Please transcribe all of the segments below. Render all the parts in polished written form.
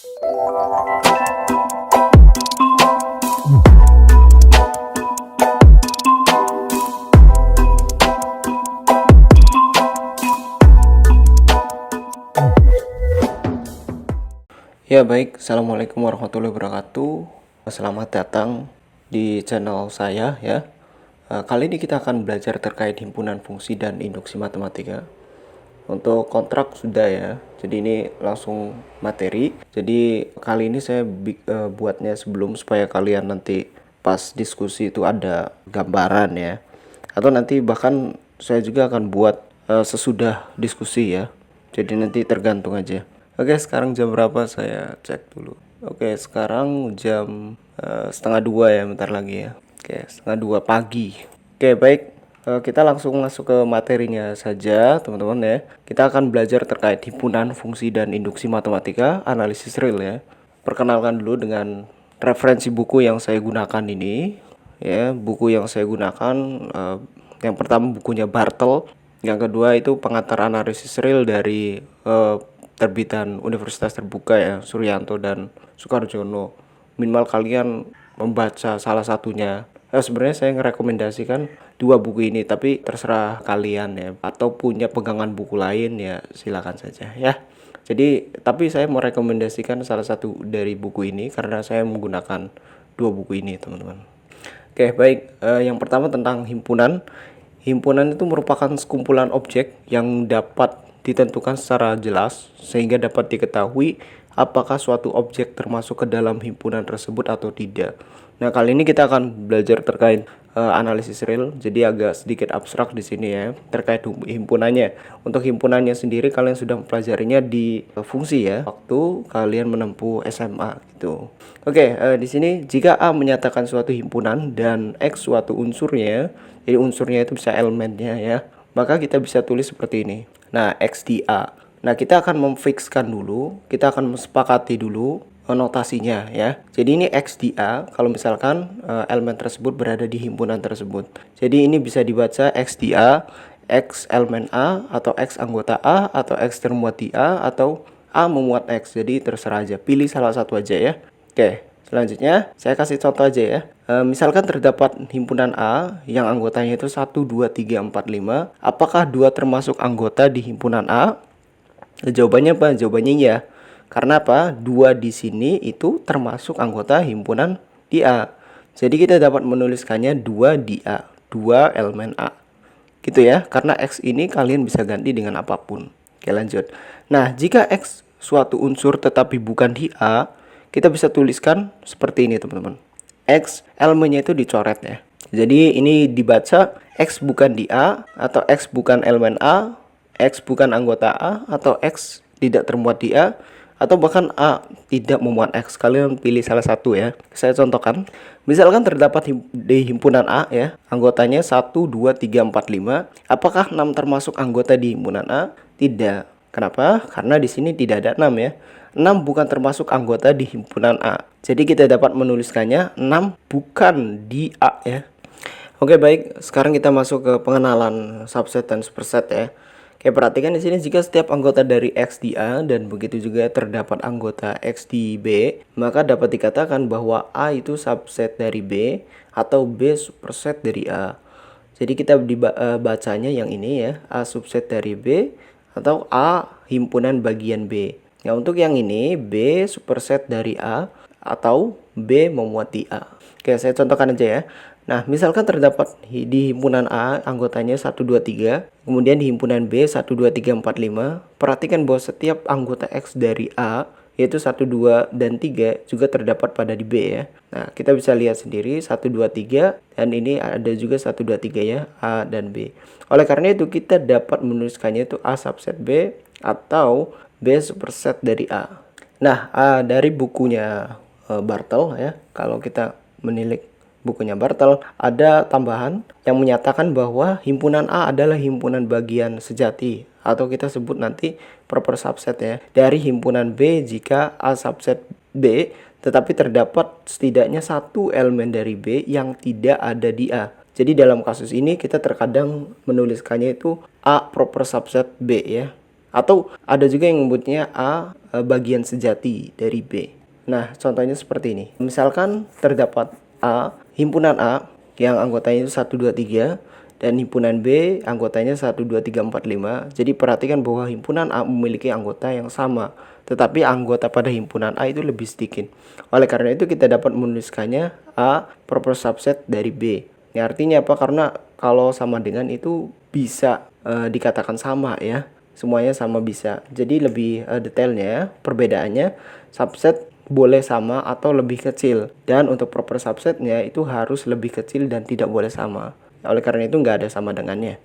Ya baik, Assalamualaikum warahmatullahi wabarakatuh. Selamat datang di channel saya ya. Kali ini kita akan belajar terkait himpunan fungsi dan induksi matematika. Untuk kontrak sudah ya, jadi ini langsung materi. Jadi kali ini saya buatnya sebelum supaya kalian nanti pas diskusi itu ada gambaran ya. Atau nanti bahkan saya juga akan buat sesudah diskusi ya. Jadi nanti tergantung aja. Oke, sekarang jam berapa? Saya cek dulu. Oke, sekarang jam setengah dua ya, bentar lagi ya. Oke, setengah dua pagi. Oke, baik. Kita langsung masuk ke materinya saja, teman-teman ya. Kita akan belajar terkait himpunan fungsi dan induksi matematika, analisis real ya. Perkenalkan dulu dengan referensi buku yang saya gunakan ini. Ya, buku yang saya gunakan, yang pertama bukunya Bartel. Yang kedua itu pengantar analisis real dari terbitan Universitas Terbuka ya, Suryanto dan Sukarjono. Minimal kalian membaca salah satunya. Sebenarnya saya merekomendasikan dua buku ini, tapi terserah kalian ya. Atau punya pegangan buku lain ya, silakan saja ya. Jadi, tapi saya merekomendasikan salah satu dari buku ini karena saya menggunakan dua buku ini, teman-teman. Oke, baik. Yang pertama tentang himpunan. Himpunan itu merupakan sekumpulan objek yang dapat ditentukan secara jelas sehingga dapat diketahui apakah suatu objek termasuk ke dalam himpunan tersebut atau tidak. Nah, kali ini kita akan belajar terkait analisis real, jadi agak sedikit abstrak di sini ya terkait himpunannya. Untuk himpunannya sendiri kalian sudah mempelajarinya di fungsi ya waktu kalian menempuh SMA gitu. Oke, di sini jika A menyatakan suatu himpunan dan X suatu unsurnya, jadi unsurnya itu bisa elemennya ya, maka kita bisa tulis seperti ini. Nah, X di A. Nah, kita akan memfikskan dulu, kita akan mensepakati dulu notasinya ya. Jadi ini X di A kalau misalkan elemen tersebut berada di himpunan tersebut. Jadi ini bisa dibaca X di A, X elemen A, atau X anggota A, atau X termuat di A, atau A memuat X. Jadi terserah aja, pilih salah satu aja ya. Oke, selanjutnya saya kasih contoh aja ya. Misalkan terdapat himpunan A yang anggotanya itu 1, 2, 3, 4, 5. Apakah 2 termasuk anggota di himpunan A? Jawabannya apa? Jawabannya iya. Karena apa? 2 di sini itu termasuk anggota himpunan di A. Jadi kita dapat menuliskannya 2 di A. 2 elemen A. Gitu ya. Karena X ini kalian bisa ganti dengan apapun. Oke, lanjut. Nah, jika X suatu unsur tetapi bukan di A, kita bisa tuliskan seperti ini, teman-teman. X elemennya itu dicoret ya. Jadi ini dibaca X bukan di A, atau X bukan elemen A, X bukan anggota A, atau X tidak termuat di A, atau bahkan A tidak memuat X. Kalian pilih salah satu ya. Saya contohkan. Misalkan terdapat di himpunan A ya, anggotanya 1, 2, 3, 4, 5. Apakah 6 termasuk anggota di himpunan A? Tidak. Kenapa? Karena di sini tidak ada 6 ya. 6 bukan termasuk anggota di himpunan A. Jadi kita dapat menuliskannya 6 bukan di A ya. Oke, baik. Sekarang kita masuk ke pengenalan subset dan superset ya. Oke, perhatikan di sini jika setiap anggota dari X di A dan begitu juga terdapat anggota X di B, maka dapat dikatakan bahwa A itu subset dari B atau B superset dari A. Jadi kita bacanya yang ini ya, A subset dari B atau A himpunan bagian B. Nah, untuk yang ini B superset dari A atau B memuat di A. Oke, saya contohkan aja ya. Nah, misalkan terdapat di himpunan A anggotanya 1, 2, 3, kemudian di himpunan B 1, 2, 3, 4, 5. Perhatikan bahwa setiap anggota X dari A yaitu 1, 2, dan 3 juga terdapat pada di B ya. Nah, kita bisa lihat sendiri 1, 2, 3 dan ini ada juga 1, 2, 3 ya, A dan B. Oleh karena itu kita dapat menuliskannya itu A subset B atau B superset dari A. Nah, dari bukunya Bartel ya, kalau kita menilik bukunya Bartel, ada tambahan yang menyatakan bahwa himpunan A adalah himpunan bagian sejati atau kita sebut nanti proper subset ya dari himpunan B jika A subset B tetapi terdapat setidaknya satu elemen dari B yang tidak ada di A. Jadi dalam kasus ini kita terkadang menuliskannya itu A proper subset B ya. Atau ada juga yang menyebutnya A bagian sejati dari B. Nah, contohnya seperti ini. Misalkan terdapat himpunan A yang anggotanya itu 1, 2, 3 dan himpunan B anggotanya 1, 2, 3, 4, 5. Jadi perhatikan bahwa himpunan A memiliki anggota yang sama, tetapi anggota pada himpunan A itu lebih sedikit. Oleh karena itu kita dapat menuliskannya A proper subset dari B. Ini artinya apa? Karena kalau sama dengan itu bisa dikatakan sama ya. Semuanya sama bisa. Jadi lebih detailnya perbedaannya subset boleh sama atau lebih kecil, dan untuk proper subsetnya itu harus lebih kecil dan tidak boleh sama. Oleh karena itu nggak ada sama dengannya.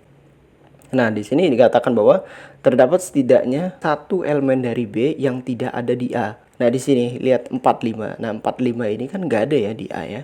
Nah, di sini dikatakan bahwa terdapat setidaknya satu elemen dari B yang tidak ada di A. Nah, di sini lihat 45. Nah, 45 ini kan nggak ada ya di A ya.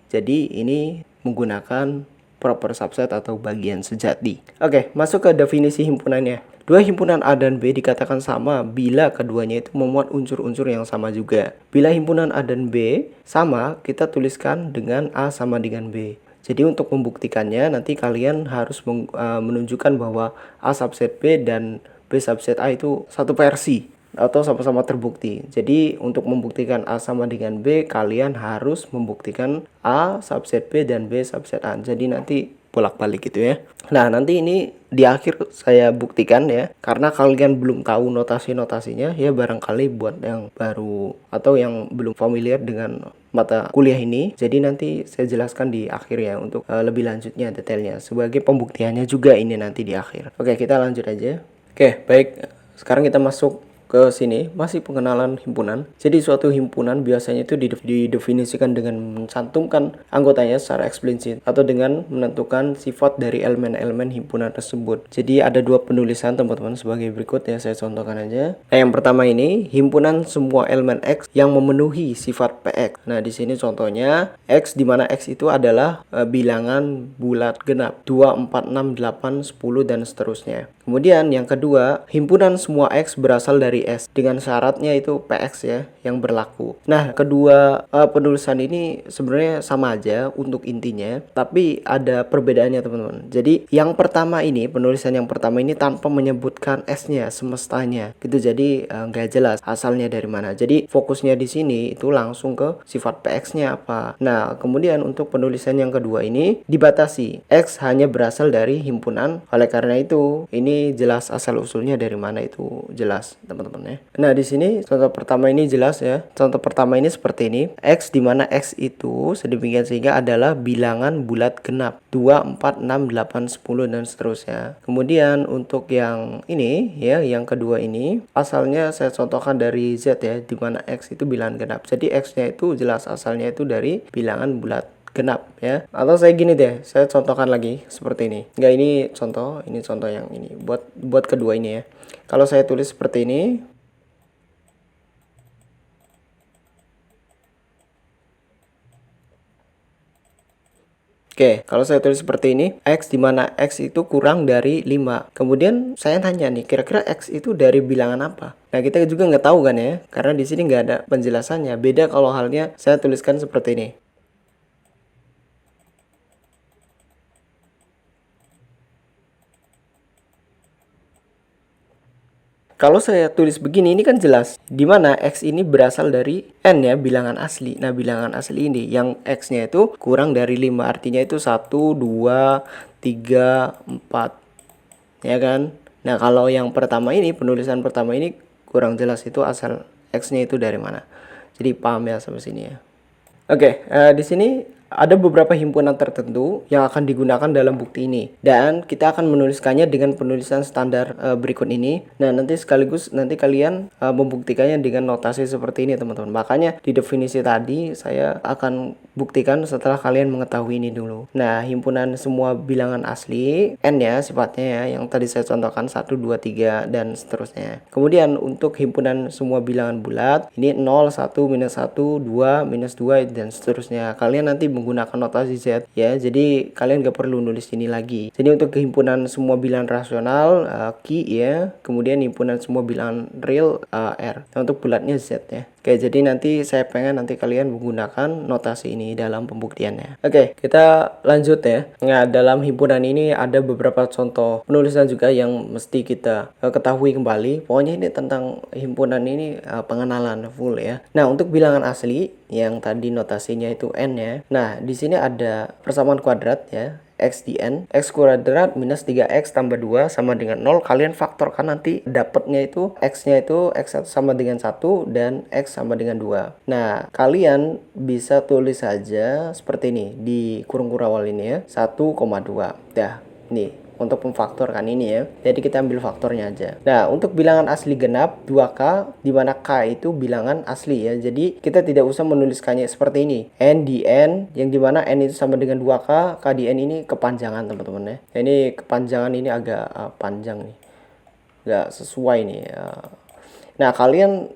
Jadi ini menggunakan proper subset atau bagian sejati. Oke, masuk ke definisi himpunannya. Dua himpunan A dan B dikatakan sama bila keduanya itu memuat unsur-unsur yang sama juga. Bila himpunan A dan B sama, kita tuliskan dengan A sama dengan B. Jadi untuk membuktikannya nanti kalian harus menunjukkan bahwa A subset B dan B subset A itu satu versi atau sama-sama terbukti. Jadi untuk membuktikan A sama dengan B, kalian harus membuktikan A subset B dan B subset A. Jadi nanti bolak-balik gitu ya. Nah, nanti ini di akhir saya buktikan ya. Karena kalian belum tahu notasi-notasinya ya, barangkali buat yang baru atau yang belum familiar dengan mata kuliah ini, jadi nanti saya jelaskan di akhir ya untuk lebih lanjutnya detailnya sebagai pembuktiannya juga ini nanti di akhir. Oke, kita lanjut aja. Oke, baik. Sekarang kita masuk ke sini, masih pengenalan himpunan. Jadi suatu himpunan biasanya itu didefinisikan dengan mencantumkan anggotanya secara eksplisit atau dengan menentukan sifat dari elemen-elemen himpunan tersebut. Jadi ada dua penulisan teman-teman sebagai berikut ya, saya contohkan aja. Nah, yang pertama ini himpunan semua elemen X yang memenuhi sifat PX. Nah, di sini contohnya X, di mana X itu adalah bilangan bulat genap 2, 4, 6, 8, 10 dan seterusnya. Kemudian yang kedua, himpunan semua X berasal dari S dengan syaratnya itu PX ya yang berlaku. Nah, kedua penulisan ini sebenarnya sama aja untuk intinya, tapi ada perbedaannya teman-teman. Jadi yang pertama ini, penulisan yang pertama ini tanpa menyebutkan S-nya semestanya gitu. Jadi nggak jelas asalnya dari mana. Jadi fokusnya di sini itu langsung ke sifat PX-nya apa. Nah, kemudian untuk penulisan yang kedua ini dibatasi. X hanya berasal dari himpunan. Oleh karena itu, ini jelas asal usulnya dari mana itu jelas teman-teman ya. Nah, di sini contoh pertama ini jelas ya. Contoh pertama ini seperti ini. X di mana X itu sedemikian sehingga adalah bilangan bulat genap 2, 4, 6, 8, 10 dan seterusnya. Kemudian untuk yang ini ya, yang kedua ini asalnya saya contohkan dari Z ya, di mana X itu bilangan genap. Jadi X-nya itu jelas asalnya itu dari bilangan bulat genap ya. Atau saya gini deh, saya contohkan lagi seperti ini. Enggak, ini contoh yang ini buat kedua ini ya. Kalau saya tulis seperti ini, oke, kalau saya tulis seperti ini, X di mana X itu kurang dari 5. Kemudian saya tanya nih, kira-kira X itu dari bilangan apa? Nah, kita juga nggak tahu kan ya, karena di sini nggak ada penjelasannya. Beda kalau halnya saya tuliskan seperti ini. Kalau saya tulis begini, ini kan jelas di mana X ini berasal dari N ya, bilangan asli. Nah, bilangan asli ini yang X-nya itu kurang dari 5, artinya itu 1, 2, 3, 4. Ya kan? Nah, kalau yang pertama ini, penulisan pertama ini kurang jelas itu asal X-nya itu dari mana. Jadi paham ya sampai sini ya. Oke, di sini ada beberapa himpunan tertentu yang akan digunakan dalam bukti ini, dan kita akan menuliskannya dengan penulisan standar berikut ini. Nah, nanti sekaligus nanti kalian membuktikannya dengan notasi seperti ini teman-teman. Makanya di definisi tadi saya akan buktikan setelah kalian mengetahui ini dulu. Nah, himpunan semua bilangan asli N ya sifatnya ya, yang tadi saya contohkan 1, 2, 3 dan seterusnya. Kemudian untuk himpunan semua bilangan bulat ini 0, 1, minus 1, 2, minus 2 dan seterusnya. Kalian nanti menggunakan notasi Z ya, jadi kalian gak perlu nulis ini lagi. Jadi untuk himpunan semua bilangan rasional Q ya, kemudian himpunan semua bilangan real R. Nah, untuk bulatnya Z ya. Oke, jadi nanti saya pengen nanti kalian menggunakan notasi ini dalam pembuktiannya. Oke, kita lanjut ya. Nah, dalam himpunan ini ada beberapa contoh penulisan juga yang mesti kita ketahui kembali. Pokoknya ini tentang himpunan ini pengenalan full ya. Nah, untuk bilangan asli yang tadi notasinya itu n ya. Nah, di sini ada persamaan kuadrat ya. X di N, X kuadrat minus 3X tambah 2 sama dengan 0. Kalian faktorkan nanti dapatnya itu X-nya itu X1 sama dengan 1 dan X sama dengan 2. Nah, kalian bisa tulis saja seperti ini di kurung awal ini ya, 1,2. Dah, nih untuk memfaktorkan ini ya. Jadi kita ambil faktornya aja. Nah, untuk bilangan asli genap 2K, di mana K itu bilangan asli ya. Jadi kita tidak usah menuliskannya seperti ini. N di N, yang dimana N itu sama dengan 2K, K di N ini kepanjangan teman-teman ya. Nah, ini kepanjangan ini agak panjang nih. Nggak sesuai nih. Nah, kalian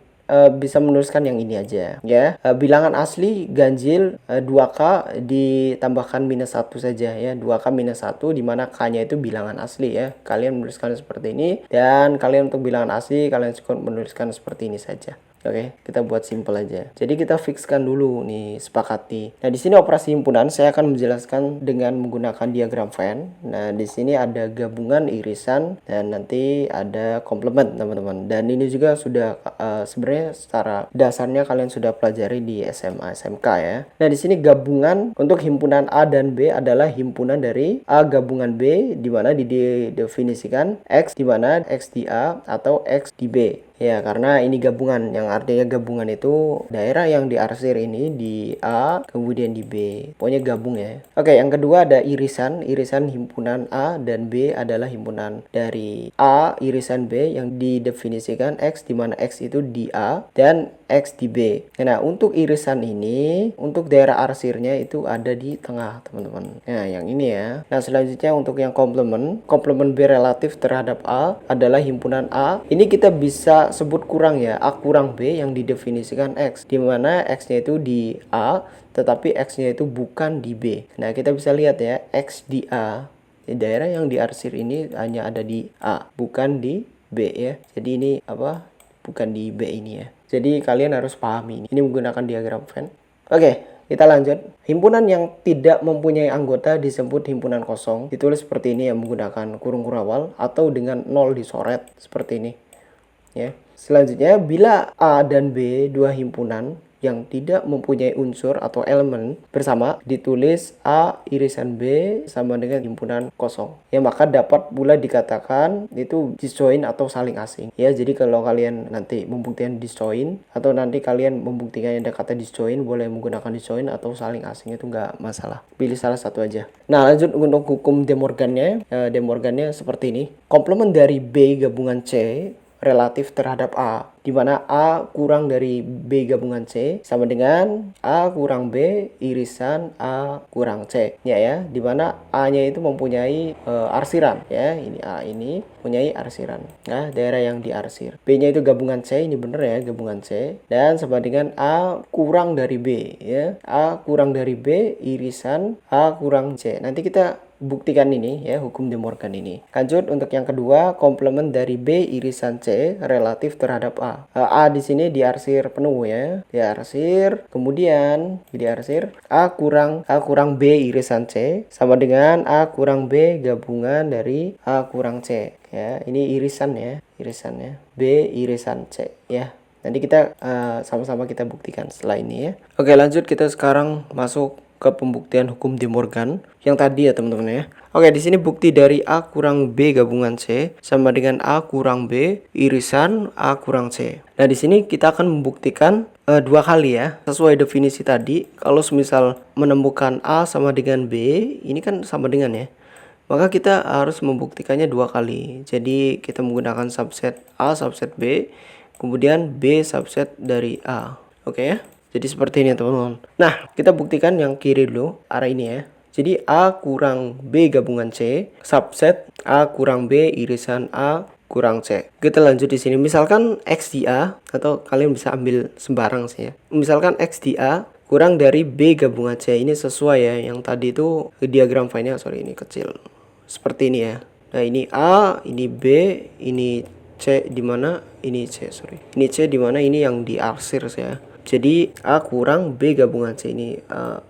bisa menuliskan yang ini aja ya. Bilangan asli ganjil 2K ditambahkan minus 1 saja ya. 2K minus 1 dimana K-nya itu bilangan asli ya. Kalian menuliskan seperti ini, dan kalian untuk bilangan asli kalian cukup menuliskan seperti ini saja. Oke, kita buat simple aja. Jadi kita fixkan dulu nih, sepakati. Nah, di sini operasi himpunan saya akan menjelaskan dengan menggunakan diagram Venn. Nah, di sini ada gabungan, irisan, dan nanti ada komplement, teman-teman. Dan ini juga sudah sebenarnya secara dasarnya kalian sudah pelajari di SMA, SMK ya. Nah, di sini gabungan untuk himpunan A dan B adalah himpunan dari A gabungan B, di mana didefinisikan X di mana X di A atau X di B. Ya, karena ini gabungan, yang artinya gabungan itu daerah yang diarsir ini di A, kemudian di B. Pokoknya gabung ya. Oke, yang kedua ada irisan. Irisan himpunan A dan B adalah himpunan dari A, irisan B yang didefinisikan X, di mana X itu di A dan X di B. Nah, untuk irisan ini, untuk daerah arsirnya itu ada di tengah, teman-teman. Nah, yang ini ya. Nah, selanjutnya untuk yang komplement. Komplement B relatif terhadap A adalah himpunan A. Ini kita bisa sebut kurang ya, A kurang B yang didefinisikan X, di mana X-nya itu di A, tetapi X-nya itu bukan di B. Nah, kita bisa lihat ya, X di A, di daerah yang diarsir ini hanya ada di A, bukan di B ya. Jadi ini apa? Bukan di B ini ya. Jadi kalian harus pahami ini. Ini menggunakan diagram Venn. Oke, kita lanjut. Himpunan yang tidak mempunyai anggota disebut himpunan kosong. Ditulis seperti ini ya, menggunakan kurung awal atau dengan 0 dicoret seperti ini. Ya. Selanjutnya, bila A dan B dua himpunan yang tidak mempunyai unsur atau elemen bersama, ditulis A irisan B sama dengan himpunan kosong. Ya, maka dapat pula dikatakan itu disjoin atau saling asing. Ya, jadi kalau kalian nanti membuktikan disjoin atau nanti kalian membuktikan ada kata disjoin, boleh menggunakan disjoin atau saling asing, itu nggak masalah. Pilih salah satu aja. Nah, lanjut untuk hukum De Morgannya. De Morgannya seperti ini. Komplement dari B gabungan C relatif terhadap A, di mana A kurang dari B gabungan C sama dengan A kurang B irisan A kurang C ya, di mana A-nya itu mempunyai arsiran ya, ini A ini mempunyai arsiran. Nah, daerah yang diarsir. B-nya itu gabungan C, ini bener ya, gabungan C, dan sama dengan A kurang dari B ya, A kurang dari B irisan A kurang C. Nanti kita buktikan ini ya, hukum De Morgan ini. Lanjut untuk yang kedua, komplement dari B irisan C relatif terhadap A. A di sini diarsir penuh ya, diarsir, kemudian diarsir A kurang B irisan C sama dengan A kurang B gabungan dari A kurang C ya. Ini irisan ya, irisannya B irisan C ya. Nanti kita sama-sama kita buktikan setelah ini ya. Oke, lanjut kita sekarang masuk ke pembuktian hukum De Morgan yang tadi ya, teman-teman ya. Oke, di sini bukti dari A kurang B gabungan C sama dengan A kurang B irisan A kurang C. Nah, di sini kita akan membuktikan dua kali ya, sesuai definisi tadi. Kalau semisal menemukan A sama dengan B, ini kan sama dengan ya, maka kita harus membuktikannya dua kali. Jadi kita menggunakan subset A subset B, kemudian B subset dari A. Oke ya. Jadi seperti ini teman-teman. Nah, kita buktikan yang kiri dulu, arah ini ya. Jadi A kurang B gabungan C, subset A kurang B irisan A kurang C. Kita lanjut di sini. Misalkan X di A, atau kalian bisa ambil sembarang sih ya. Misalkan X di A kurang dari B gabungan C. Ini sesuai ya, yang tadi itu diagram Venn-nya, sorry ini kecil. Seperti ini ya. Nah, ini A, ini B, ini C di mana ini C, ini C di mana ini yang diarsir ya. Jadi A kurang B gabungan C ini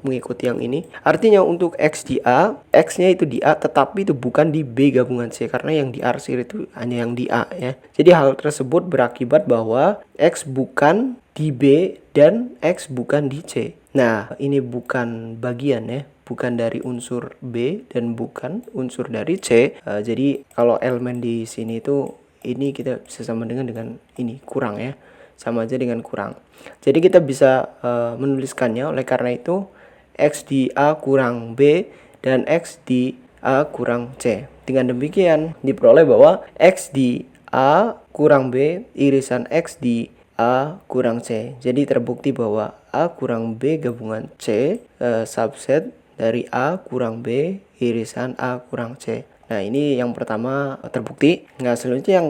mengikuti yang ini. Artinya untuk X di A, X-nya itu di A tetapi itu bukan di B gabungan C, karena yang diarsir itu hanya yang di A ya. Jadi hal tersebut berakibat bahwa X bukan di B dan X bukan di C. Nah, ini bukan bagian ya, bukan dari unsur B dan bukan unsur dari C. Jadi kalau elemen di sini itu ini kita bisa sama dengan ini kurang ya. Sama aja dengan kurang. Jadi kita bisa menuliskannya, oleh karena itu X di A kurang B dan X di A kurang C. Dengan demikian diperoleh bahwa X di A kurang B irisan X di A kurang C. Jadi terbukti bahwa A kurang B gabungan C subset dari A kurang B irisan A kurang C. Nah, ini yang pertama terbukti. Nah, selanjutnya yang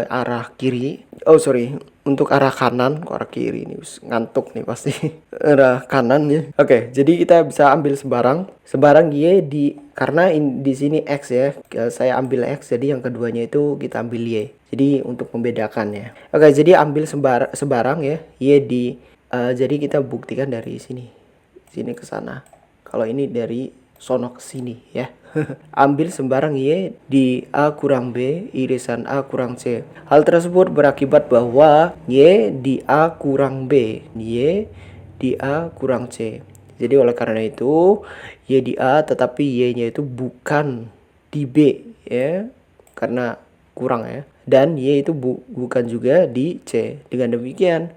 arah kiri. Untuk arah kanan, kok arah kiri ini ngantuk nih pasti. Arah kanan ya. Oke, jadi kita bisa ambil sebarang Y karena di sini X ya. Saya ambil X, jadi yang keduanya itu kita ambil Y. Jadi untuk membedakannya. Oke, jadi ambil sebarang ya, Y di jadi kita buktikan dari sini ke sana. Kalau ini dari sono ke sini ya. Ambil sembarang Y di A kurang B irisan A kurang C. Hal tersebut berakibat bahwa Y di A kurang B, Y di A kurang C. Jadi oleh karena itu Y di A tetapi Y-nya itu bukan di B ya, karena kurang ya. Dan Y itu bukan juga di C. Dengan demikian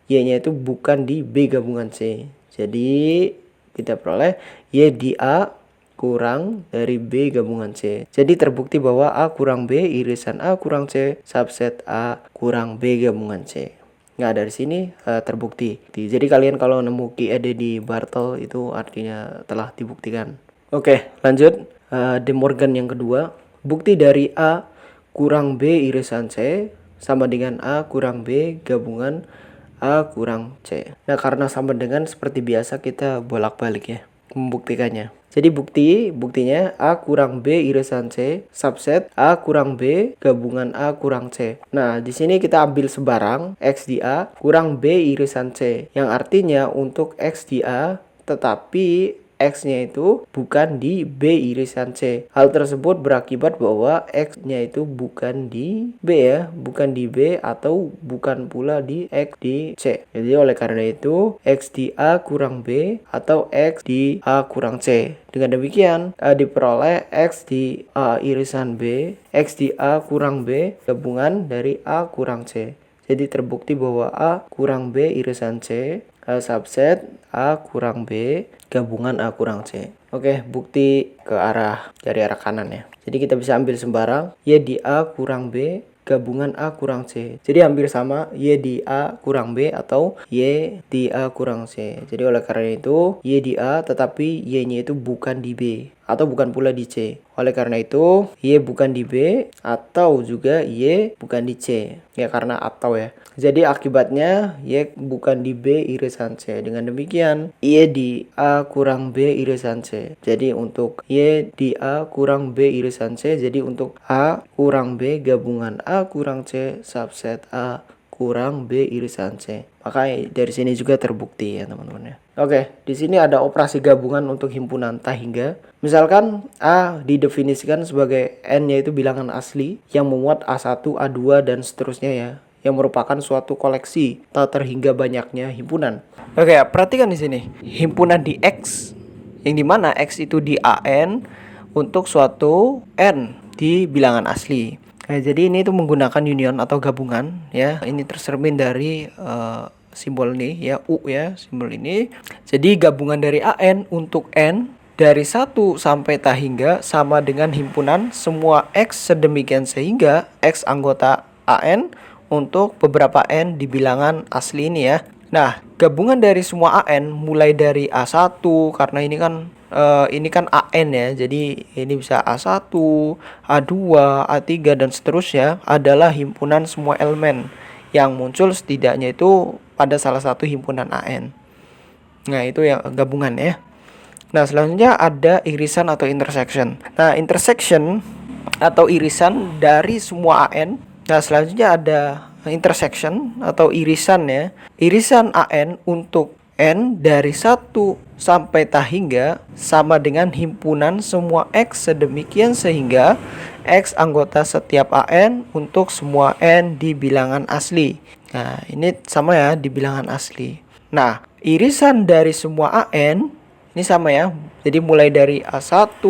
Y-nya itu bukan di B gabungan C. Jadi kita peroleh Y di A kurang dari B gabungan C. Jadi terbukti bahwa A kurang B irisan A kurang C subset A kurang B gabungan C. Nah, dari sini terbukti. Jadi kalian kalau nemu QED di Bartle itu artinya telah dibuktikan. Oke, lanjut. De Morgan yang kedua. Bukti dari A kurang B irisan C sama dengan A kurang B gabungan A kurang C. Nah, karena sama dengan, seperti biasa kita bolak-balik ya membuktikannya. Jadi buktinya A kurang B irisan C subset A kurang B gabungan A kurang C. Nah, di sini kita ambil sebarang X di A kurang B irisan C, yang artinya untuk X di A tetapi X-nya itu bukan di B irisan C. Hal tersebut berakibat bahwa X-nya itu bukan di B ya, bukan di B atau bukan pula di X di C. Jadi oleh karena itu X di A kurang B atau X di A kurang C. Dengan demikian diperoleh X di A irisan B, X di A kurang B gabungan dari A kurang C. Jadi terbukti bahwa A kurang B irisan C subset A kurang B gabungan A kurang C. Oke, bukti dari arah kanan ya. Jadi kita bisa ambil sembarang Y di A kurang B gabungan A kurang C. Jadi hampir sama Y di A kurang B atau Y di A kurang C. Jadi oleh karena itu Y di A tetapi Y-nya itu bukan di B atau bukan pula di C. Oleh karena itu Y bukan di B atau juga Y bukan di C. Ya, karena atau ya. Jadi akibatnya Y bukan di B irisan C. Dengan demikian Y di A kurang B irisan C. Jadi untuk Y di A kurang B irisan C, jadi untuk A kurang B gabungan A kurang C subset A kurang B irisan C. Maka dari sini juga terbukti ya teman-teman ya. Oke, di sini ada operasi gabungan untuk himpunan tak hingga. Misalkan A didefinisikan sebagai N, yaitu bilangan asli yang memuat A1, A2 dan seterusnya ya, yang merupakan suatu koleksi tak terhingga banyaknya himpunan. Oke, perhatikan di sini. Himpunan di X yang dimana X itu di AN untuk suatu N di bilangan asli. Nah, jadi ini tuh menggunakan union atau gabungan ya. Ini tercermin dari simbol ini ya, U ya, simbol ini. Jadi gabungan dari AN untuk N dari 1 sampai tak hingga sama dengan himpunan semua X sedemikian sehingga X anggota AN untuk beberapa N di bilangan asli ini ya. Nah, gabungan dari semua AN mulai dari A1 karena ini kan AN ya. Jadi ini bisa A1, A2, A3 dan seterusnya adalah himpunan semua elemen yang muncul setidaknya itu pada salah satu himpunan AN. Nah, itu yang gabungan ya. Nah, selanjutnya ada irisan atau intersection. Nah, intersection atau irisan dari semua AN Nah, selanjutnya ada intersection atau irisan ya. Irisan AN untuk N dari 1 sampai tah hingga sama dengan himpunan semua X sedemikian sehingga X anggota setiap AN untuk semua N di bilangan asli. Nah, ini sama ya di bilangan asli. Nah, irisan dari semua AN ini sama ya. Jadi mulai dari A1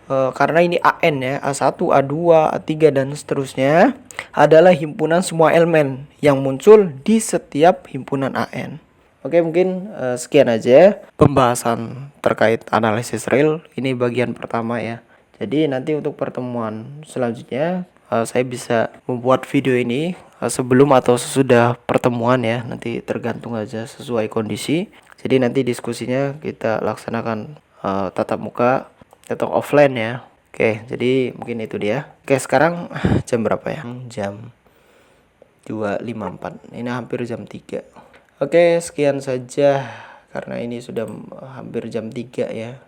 karena ini AN ya, A1, A2, A3 dan seterusnya adalah himpunan semua elemen yang muncul di setiap himpunan AN. Oke, mungkin sekian aja pembahasan terkait analisis real. Ini bagian pertama ya. Jadi nanti untuk pertemuan selanjutnya saya bisa membuat video ini sebelum atau sesudah pertemuan ya. Nanti tergantung aja sesuai kondisi. Jadi nanti diskusinya kita laksanakan tatap muka atau offline ya. Oke, jadi mungkin itu dia. Oke, sekarang jam berapa ya? Jam 2.54. Ini hampir jam 3. Oke, sekian saja karena ini sudah hampir jam 3 ya.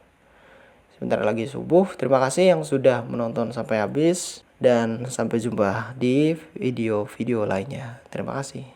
Sebentar lagi subuh. Terima kasih yang sudah menonton sampai habis dan sampai jumpa di video-video lainnya. Terima kasih.